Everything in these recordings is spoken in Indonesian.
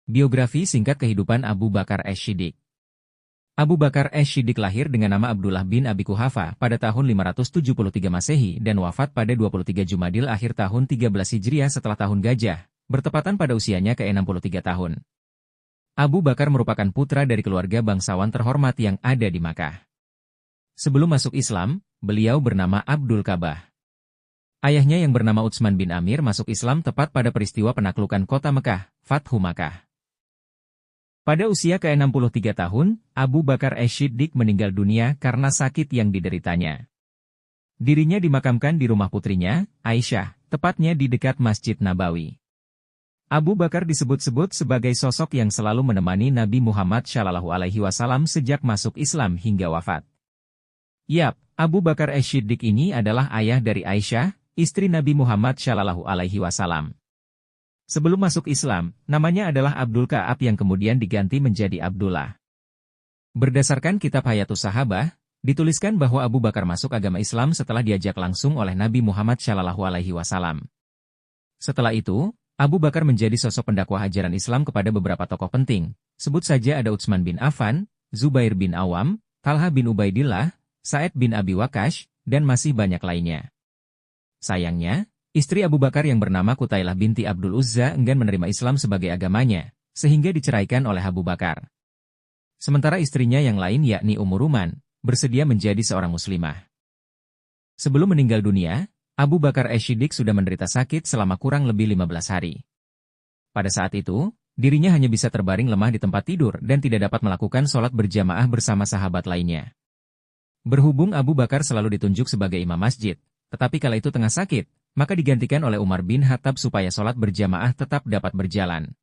Biografi singkat kehidupan Abu Bakar Ash-Shiddiq. Abu Bakar Ash-Shiddiq lahir dengan nama Abdullah bin Abi Quhafa pada tahun 573 Masehi dan wafat pada 23 Jumadil akhir tahun 13 Hijriah setelah tahun gajah, bertepatan pada usianya ke-63 tahun. Abu Bakar merupakan putra dari keluarga bangsawan terhormat yang ada di Makkah. Sebelum masuk Islam, beliau bernama Abdul Kabah. Ayahnya yang bernama Utsman bin Amir masuk Islam tepat pada peristiwa penaklukan kota Mekah, Fathu Makkah. Pada usia ke-63 tahun, Abu Bakar Ash-Shiddiq meninggal dunia karena sakit yang dideritanya. Dirinya dimakamkan di rumah putrinya, Aisyah, tepatnya di dekat Masjid Nabawi. Abu Bakar disebut-sebut sebagai sosok yang selalu menemani Nabi Muhammad SAW sejak masuk Islam hingga wafat. Yap, Abu Bakar Ash-Shiddiq ini adalah ayah dari Aisyah, istri Nabi Muhammad SAW. Sebelum masuk Islam, namanya adalah Abdul Ka'ab yang kemudian diganti menjadi Abdullah. Berdasarkan kitab Hayatus Sahabah, dituliskan bahwa Abu Bakar masuk agama Islam setelah diajak langsung oleh Nabi Muhammad SAW. Setelah itu, Abu Bakar menjadi sosok pendakwah ajaran Islam kepada beberapa tokoh penting. Sebut saja ada Utsman bin Affan, Zubair bin Awam, Talha bin Ubaidillah, Sa'id bin Abi Waqqash, dan masih banyak lainnya. Sayangnya, istri Abu Bakar yang bernama Qutailah binti Abdul Uzza enggan menerima Islam sebagai agamanya, sehingga diceraikan oleh Abu Bakar. Sementara istrinya yang lain yakni Ummu Ruman, bersedia menjadi seorang muslimah. Sebelum meninggal dunia, Abu Bakar Ash-Shiddiq sudah menderita sakit selama kurang lebih 15 hari. Pada saat itu, dirinya hanya bisa terbaring lemah di tempat tidur dan tidak dapat melakukan sholat berjamaah bersama sahabat lainnya. Berhubung Abu Bakar selalu ditunjuk sebagai imam masjid, tetapi kala itu tengah sakit, maka digantikan oleh Umar bin Khattab supaya sholat berjamaah tetap dapat berjalan.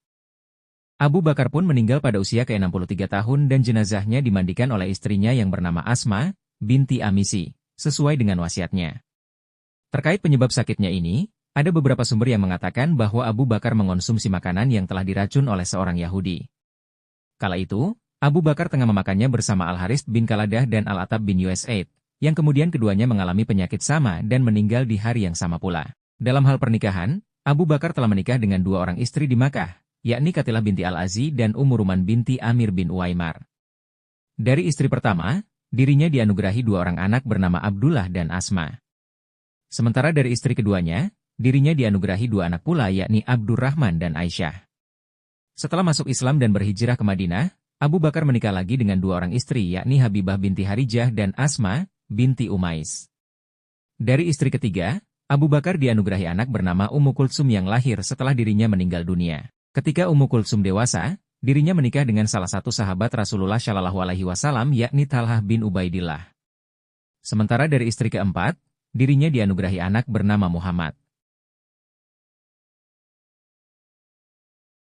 Abu Bakar pun meninggal pada usia ke-63 tahun dan jenazahnya dimandikan oleh istrinya yang bernama Asma, binti Amisi, sesuai dengan wasiatnya. Terkait penyebab sakitnya ini, ada beberapa sumber yang mengatakan bahwa Abu Bakar mengonsumsi makanan yang telah diracun oleh seorang Yahudi. Kala itu, Abu Bakar tengah memakannya bersama Al-Harith bin Qaladah dan Al-Atab bin Usaid, yang kemudian keduanya mengalami penyakit sama dan meninggal di hari yang sama pula. Dalam hal pernikahan, Abu Bakar telah menikah dengan dua orang istri di Makkah, yakni Qatilah binti Al-Azi dan Ummu Ruman binti Amir bin Uwaimar. Dari istri pertama, dirinya dianugerahi dua orang anak bernama Abdullah dan Asma. Sementara dari istri keduanya, dirinya dianugerahi dua anak pula yakni Abdurrahman dan Aisyah. Setelah masuk Islam dan berhijrah ke Madinah, Abu Bakar menikah lagi dengan dua orang istri yakni Habibah binti Harijah dan Asma binti Umais. Dari istri ketiga, Abu Bakar dianugerahi anak bernama Ummu Kultsum yang lahir setelah dirinya meninggal dunia. Ketika Ummu Kultsum dewasa, dirinya menikah dengan salah satu sahabat Rasulullah SAW yakni Talha bin Ubaidillah. Sementara dari istri keempat, dirinya dianugerahi anak bernama Muhammad.